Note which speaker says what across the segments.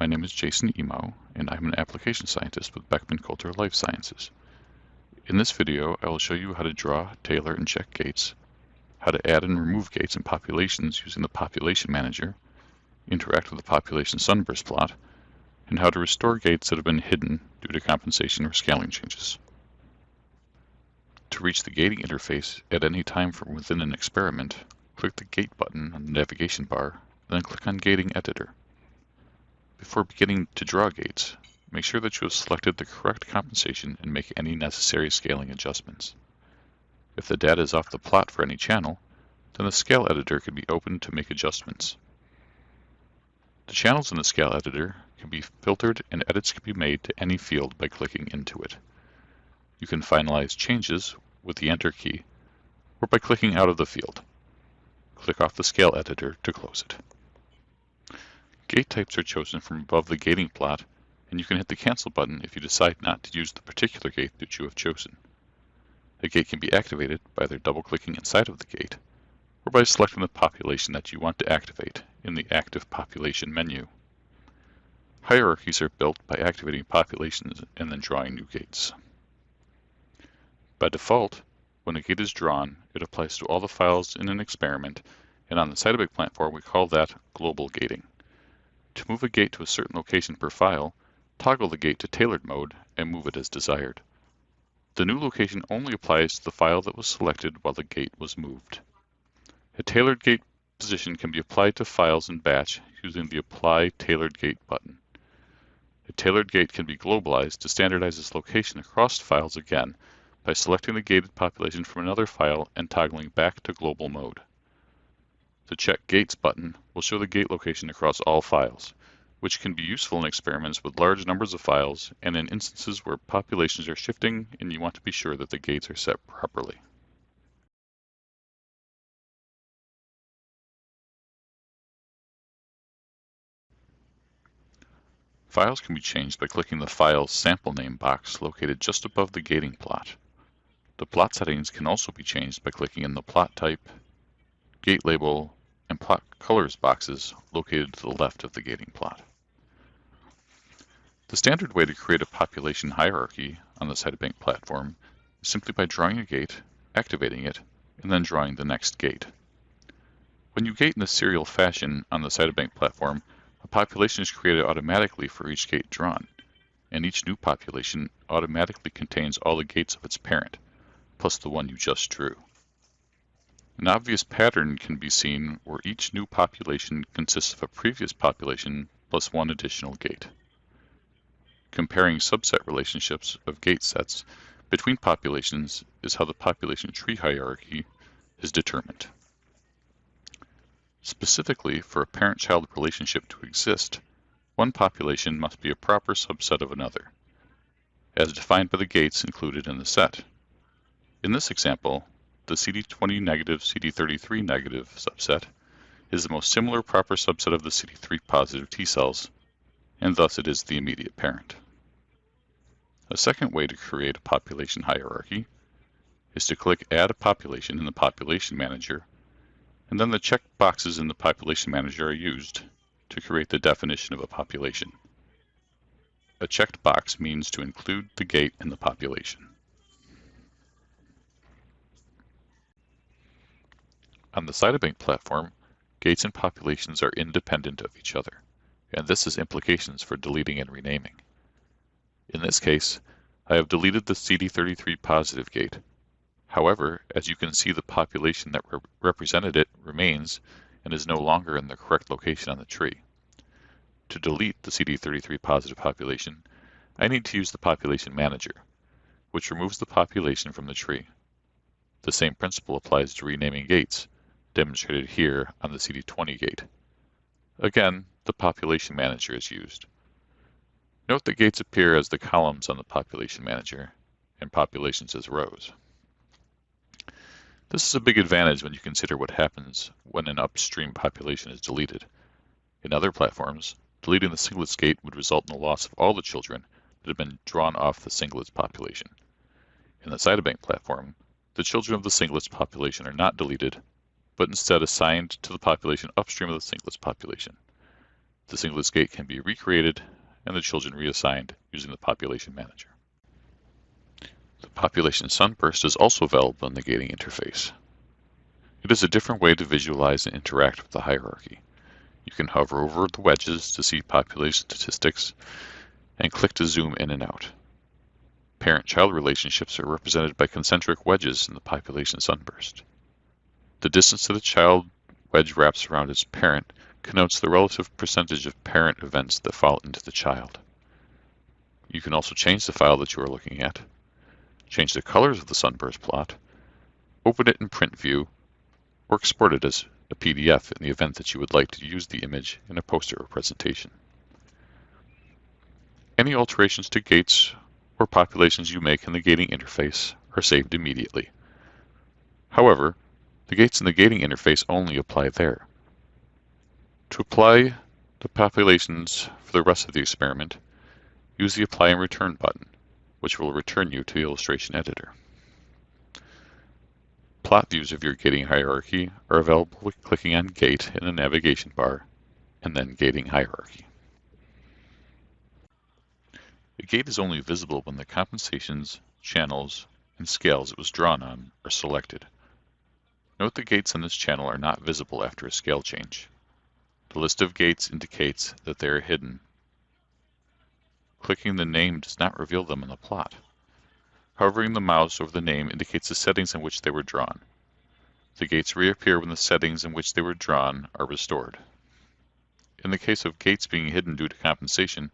Speaker 1: My name is Jason Emo, and I'm an application scientist with Beckman Coulter Life Sciences. In this video, I will show you how to draw, tailor, and check gates, how to add and remove gates in populations using the Population Manager, interact with the population sunburst plot, and how to restore gates that have been hidden due to compensation or scaling changes. To reach the gating interface at any time from within an experiment, click the Gate button on the navigation bar, then click on Gating Editor. Before beginning to draw gates, make sure that you have selected the correct compensation and make any necessary scaling adjustments. If the data is off the plot for any channel, then the Scale Editor can be opened to make adjustments. The channels in the Scale Editor can be filtered and edits can be made to any field by clicking into it. You can finalize changes with the Enter key or by clicking out of the field. Click off the Scale Editor to close it. Gate types are chosen from above the gating plot, and you can hit the Cancel button if you decide not to use the particular gate that you have chosen. A gate can be activated by either double-clicking inside of the gate, or by selecting the population that you want to activate in the Active Population menu. Hierarchies are built by activating populations and then drawing new gates. By default, when a gate is drawn, it applies to all the files in an experiment, and on the Cytobank platform we call that global gating. To move a gate to a certain location per file, toggle the gate to tailored mode and move it as desired. The new location only applies to the file that was selected while the gate was moved. A tailored gate position can be applied to files in batch using the Apply Tailored Gate button. A tailored gate can be globalized to standardize its location across files again by selecting the gated population from another file and toggling back to global mode. The Check Gates button will show the gate location across all files, which can be useful in experiments with large numbers of files and in instances where populations are shifting and you want to be sure that the gates are set properly. Files can be changed by clicking the File's sample name box located just above the gating plot. The plot settings can also be changed by clicking in the Plot Type, Gate Label, and Plot Colors boxes located to the left of the gating plot. The standard way to create a population hierarchy on the Cytobank platform is simply by drawing a gate, activating it, and then drawing the next gate. When you gate in a serial fashion on the Cytobank platform, a population is created automatically for each gate drawn, and each new population automatically contains all the gates of its parent, plus the one you just drew. An obvious pattern can be seen where each new population consists of a previous population plus one additional gate. Comparing subset relationships of gate sets between populations is how the population tree hierarchy is determined. Specifically, for a parent-child relationship to exist, one population must be a proper subset of another, as defined by the gates included in the set. In this example, the CD20 negative CD33 negative subset is the most similar proper subset of the CD3 positive T cells, and thus it is the immediate parent. A second way to create a population hierarchy is to click Add a Population in the Population Manager, and then the checked boxes in the Population Manager are used to create the definition of a population. A checked box means to include the gate in the population. On the Cytobank platform, gates and populations are independent of each other, and this has implications for deleting and renaming. In this case, I have deleted the CD33 positive gate. However, as you can see, the population that represented it remains and is no longer in the correct location on the tree. To delete the CD33 positive population, I need to use the Population Manager, which removes the population from the tree. The same principle applies to renaming gates, demonstrated here on the CD20 gate. Again, the Population Manager is used. Note that gates appear as the columns on the Population Manager, and populations as rows. This is a big advantage when you consider what happens when an upstream population is deleted. In other platforms, deleting the singlets gate would result in the loss of all the children that have been drawn off the singlets population. In the Cytobank platform, the children of the singlets population are not deleted, but instead assigned to the population upstream of the singlets population. The singleist gate can be recreated and the children reassigned using the population manager. The population sunburst is also available in the gating interface. It is a different way to visualize and interact with the hierarchy. You can hover over the wedges to see population statistics and click to zoom in and out. Parent-child relationships are represented by concentric wedges in the population sunburst. The distance that the child wedge wraps around its parent connotes the relative percentage of parent events that fall into the child. You can also change the file that you are looking at, change the colors of the sunburst plot, open it in print view, or export it as a PDF in the event that you would like to use the image in a poster or presentation. Any alterations to gates or populations you make in the gating interface are saved immediately. However, the gates in the gating interface only apply there. To apply the populations for the rest of the experiment, use the Apply and Return button, which will return you to the illustration editor. Plot views of your gating hierarchy are available with clicking on Gate in the navigation bar, and then Gating Hierarchy. A gate is only visible when the compensations, channels, and scales it was drawn on are selected. Note the gates on this channel are not visible after a scale change. The list of gates indicates that they are hidden. Clicking the name does not reveal them in the plot. Hovering the mouse over the name indicates the settings in which they were drawn. The gates reappear when the settings in which they were drawn are restored. In the case of gates being hidden due to compensation,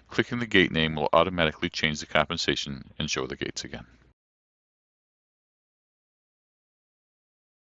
Speaker 1: clicking the gate name will automatically change the compensation and show the gates again.